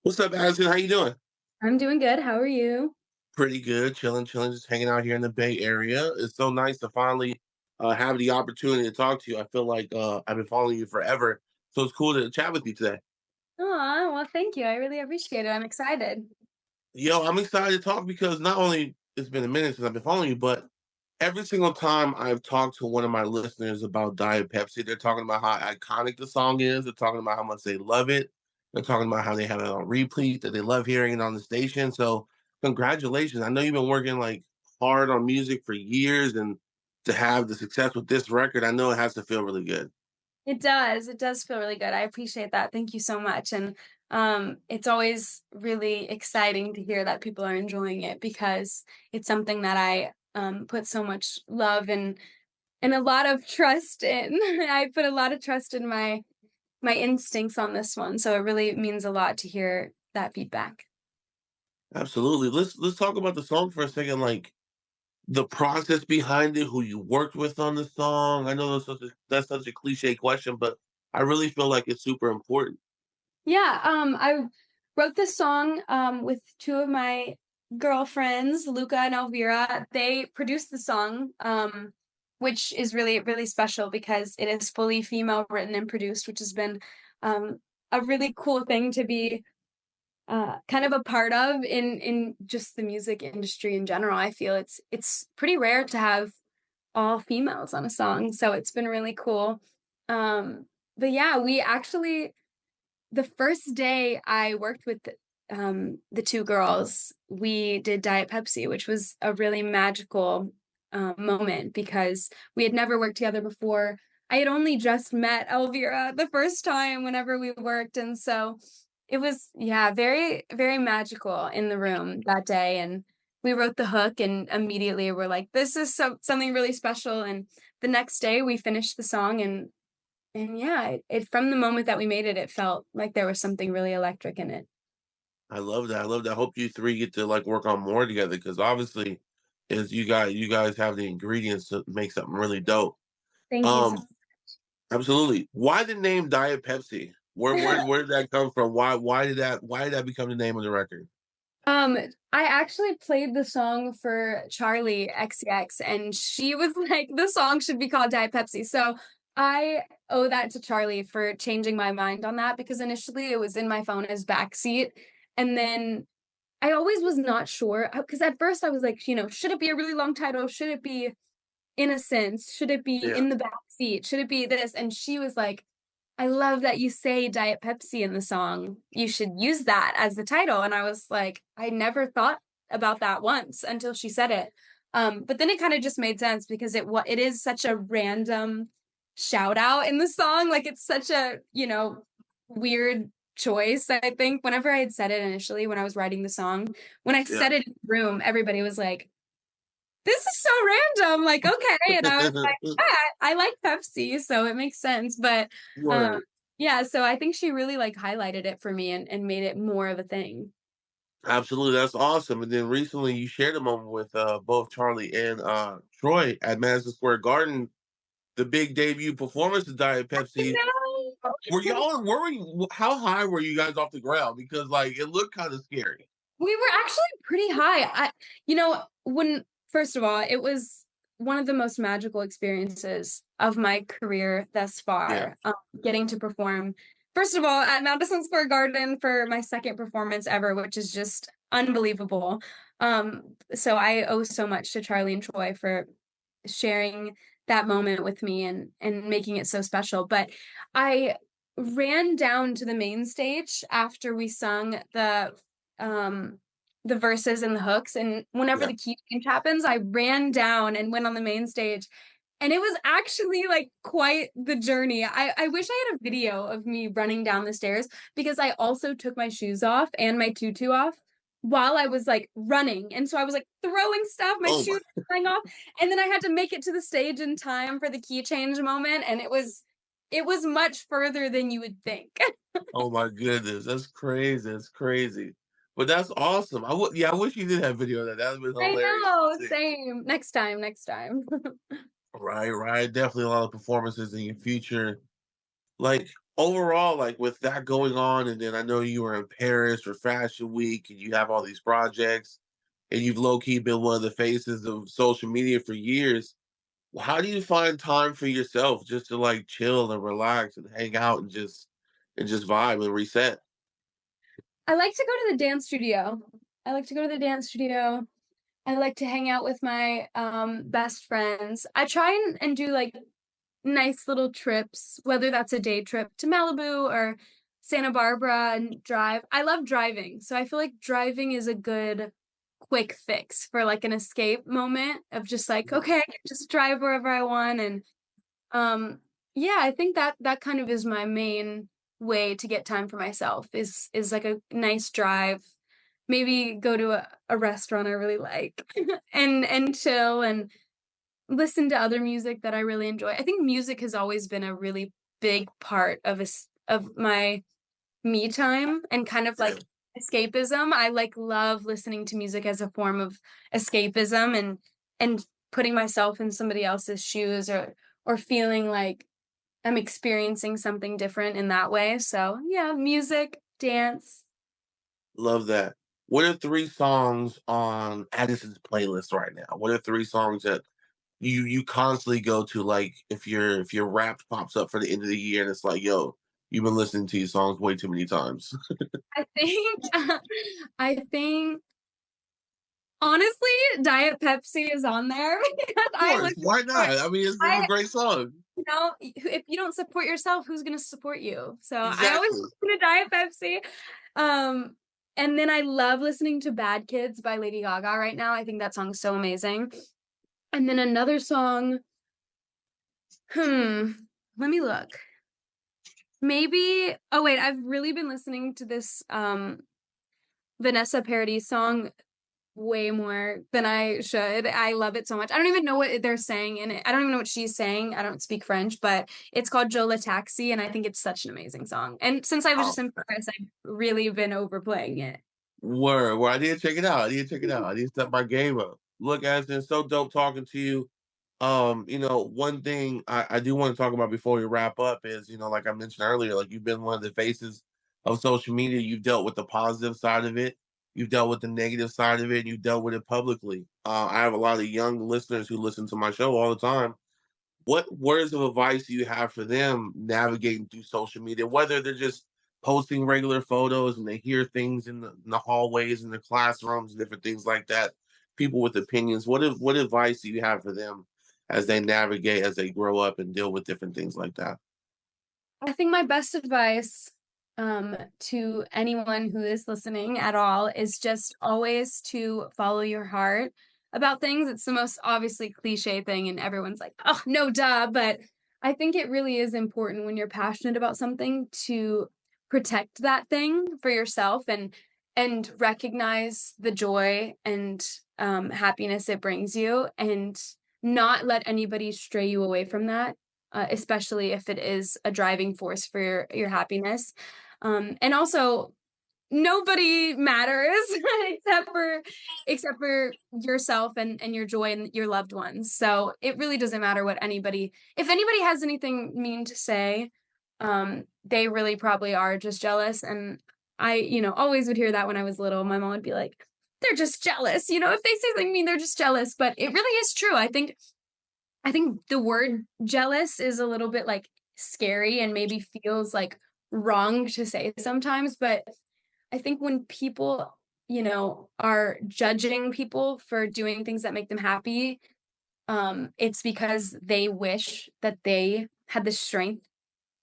What's up, Addison? How you doing? I'm doing good. How are you? Pretty good. Chilling, chilling, just hanging out here in the Bay Area. It's so nice to finally have the opportunity to talk to you. I feel like I've been following you forever, so it's cool to chat with you today. Oh, well, thank you. I really appreciate it. I'm excited. Yo, I'm excited to talk because not only it's been a minute since I've been following you, but every single time I've talked to one of my listeners about Diet Pepsi, they're talking about how iconic the song is. They're talking about how much they love it. They're talking about how they have it on repeat, that they love hearing it on the station. So, congratulations. I know you've been working like hard on music for years, and to have the success with this record, I know it has to feel really good. It does. It does feel really good. I appreciate that. Thank you so much. And it's always really exciting to hear that people are enjoying it because it's something that I put so much love and a lot of trust in. I put a lot of trust in my instincts on this one, so it really means a lot to hear that feedback. Absolutely. Let's talk about the song for a second. Like the process behind it, who you worked with on the song. I know that's such a cliche question, but I really feel like it's super important. Yeah, I wrote this song with two of my girlfriends, Luca and Elvira. They produced the song, which is really, really special because it is fully female written and produced, which has been a really cool thing to be kind of a part of in just the music industry in general. I feel it's pretty rare to have all females on a song, so it's been really cool. But yeah, we actually the first day I worked with the two girls, we did Diet Pepsi, which was a really magical moment because we had never worked together before. I had only just met Elvira the first time whenever we worked, and so it was, yeah, very, very magical in the room that day. And we wrote the hook, and immediately we're like, "This is something really special." And the next day, we finished the song, and yeah, it from the moment that we made it, it felt like there was something really electric in it. I love that. I love that. I hope you three get to like work on more together because obviously, is you guys have the ingredients to make something really dope. Thank you so Um, Absolutely. Why the name Diet Pepsi? Where did that come from? Why did that become the name of the record? Um, I actually played the song for Charli XCX, and she was like, the song should be called Diet Pepsi. So I owe that to Charli for changing my mind on that because initially it was in my phone as backseat. And then I always was not sure because at first I was like, should it be a really long title? Should it be innocence? Should it be Yeah. in the back seat? Should it be this? And she was like, I love that you say Diet Pepsi in the song. You should use that as the title. And I was like, I never thought about that once until she said it. But then it kind of just made sense because it is such a random shout out in the song. Like it's such a, weird choice. I think whenever I had said it initially when I was writing the song, when I Yeah. said it in the room, everybody was like, this is so random. Like, okay. And I was like, yeah, I like Pepsi, so it makes sense. But um, Word. yeah, so I think she really like highlighted it for me and made it more of a thing. Absolutely, that's awesome. And then recently you shared a moment with both Charlie and Troy at Madison Square Garden, the big debut performance of Diet Pepsi. No. Were you how high were you guys off the ground? Because like it looked kind of scary. We were actually pretty high. When first of all, it was one of the most magical experiences of my career thus Yeah. far. Getting to perform, first of all, at Madison Square Garden for my second performance ever, which is just unbelievable. So I owe so much to Charlie and Troy for sharing that moment with me and making it so special. But I ran down to the main stage after we sung um the verses and the hooks, and whenever Yeah. the key change happens, I ran down and went on the main stage, and it was actually like quite the journey. I wish I had a video of me running down the stairs because I also took my shoes off and my tutu off while I was like running. And so I was like throwing stuff, my Oh my shoes were flying off, and then I had to make it to the stage in time for the key change moment, and it was much further than you would think. oh my goodness. That's crazy. That's crazy. But that's awesome. I wish you did have video of that. That would be I hilarious to know, see. same. Next time, next time. Right, right. Definitely a lot of performances in your future. Like, overall, like with that going on, and then I know you were in Paris for Fashion Week, and you have all these projects, and you've low key been one of the faces of social media for years. How do you find time for yourself just to like chill and relax and hang out and just vibe and reset? I like to go to the dance studio. I like to go to the dance studio. I like to hang out with my best friends. I try and do like nice little trips, whether that's a day trip to Malibu or Santa Barbara and drive. I love driving. So I feel like driving is a good quick fix for like an escape moment of just like, Mhm. okay, I can just drive wherever I want. And yeah, I think that kind of is my main way to get time for myself is like a nice drive. Maybe go to a restaurant I really like and chill and listen to other music that I really enjoy. I think music has always been a really big part of my me time and kind of Yeah. like escapism. I like love listening to music as a form of escapism and putting myself in somebody else's shoes or feeling like I'm experiencing something different in that way. So, yeah, music, dance. Love that. What are three songs on Addison's playlist right now? What are three songs that you constantly go to, like if your rap pops up for the end of the year and it's like, yo, you've been listening to these songs way too many times. I think I think honestly, Diet Pepsi is on there because Of I course, listen why for not? I mean, it's a I great song. if you don't support yourself, who's gonna support you? So I always Exactly. listen to Diet Pepsi. Um, and then I love listening to Bad Kids by Lady Gaga right now. I think that song's so amazing. And then another song, hmm, let me look. Maybe oh wait, I've really been listening to this Vanessa Paradis song way more than I should. I love it so much. I don't even know what they're saying in it. I don't even know what she's saying. I don't speak French, but it's called Jola Taxi, and I think it's such an amazing song. And since I was just Wow. in Paris, I've really been overplaying it. Word. Well, I did check it out. I did check it out. I did step my game up. Look, Ashton, it's so dope talking to you. One thing I do want to talk about before we wrap up is, like I mentioned earlier, like you've been one of the faces of social media. You've dealt with the positive side of it, you've dealt with the negative side of it, and you've dealt with it publicly. I have a lot of young listeners who listen to my show all the time. What words of advice do you have for them navigating through social media, whether they're just posting regular photos and they hear things in the hallways, in the classrooms, different things like that? People with opinions. What advice do you have for them as they navigate, as they grow up and deal with different things like that? I think my best advice to anyone who is listening at all is just always to follow your heart about things. It's the most obviously cliche thing, and everyone's like, oh, no, duh. But I think it really is important when you're passionate about something to protect that thing for yourself and recognize the joy and happiness it brings you and not let anybody stray you away from that, especially if it is a driving force for your happiness. And also, nobody matters except for yourself and your joy and your loved ones. So it really doesn't matter what anybody. If anybody has anything mean to say, they really probably are just jealous. And I, always would hear that when I was little. My mom would be like, "They're just jealous." If they say something mean, they're just jealous. But it really is true. I think the word jealous is a little bit like scary and maybe feels like wrong to say sometimes, but I think when people, are judging people for doing things that make them happy, it's because they wish that they had the strength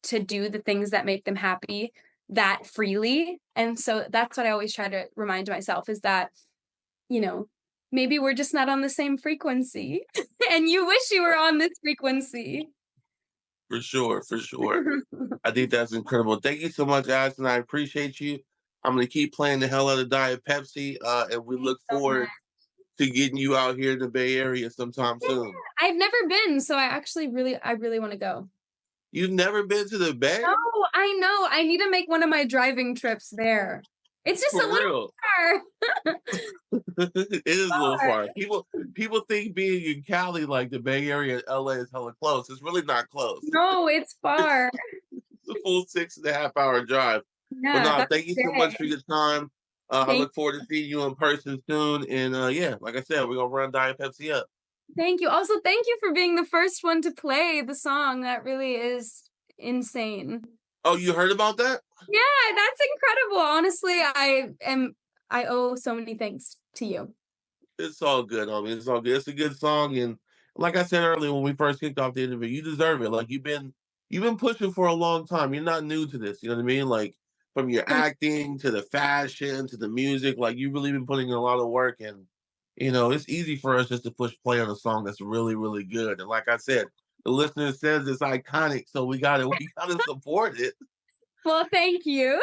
to do the things that make them happy that freely. And so that's what I always try to remind myself is that, you know, maybe we're just not on the same frequency and you wish you were on this frequency. For sure, for sure. I think that's incredible. Thank you so much, Ashton. I appreciate you. I'm gonna keep playing the hell out of Diet Pepsi, and we look Thanks so much. forward to getting you out here in the Bay Area sometime Yeah, soon. I've never been, so I really want to go. You've never been to the Bay? No, I know. I need to make one of my driving trips there. It's just a For little real. far. It is a little Far. far. People think being in Cali, like the Bay Area, LA is hella close. It's really not close. No, it's far. a full 6.5 hour drive. But Yeah, no, that's thank you so much great. for your time. I Thank look forward to seeing you in person soon. And yeah, like I said, we're gonna run Diet Pepsi up. thank you. Also, thank you for being the first one to play the song. That really is insane. Oh, you heard about that? Yeah, that's incredible. Honestly, I owe so many thanks to you. It's all good, homie. It's all good. It's a good song, and like I said earlier when we first kicked off the interview, you deserve it. Like you've been pushing for a long time. You're not new to this. You know what I mean? Like from your Thank acting to the fashion to the music, like you've really been putting in a lot of work, and it's easy for us just to push play on a song that's really, really good. And like I said, the listener says it's iconic, so we gotta support it. Well, thank you.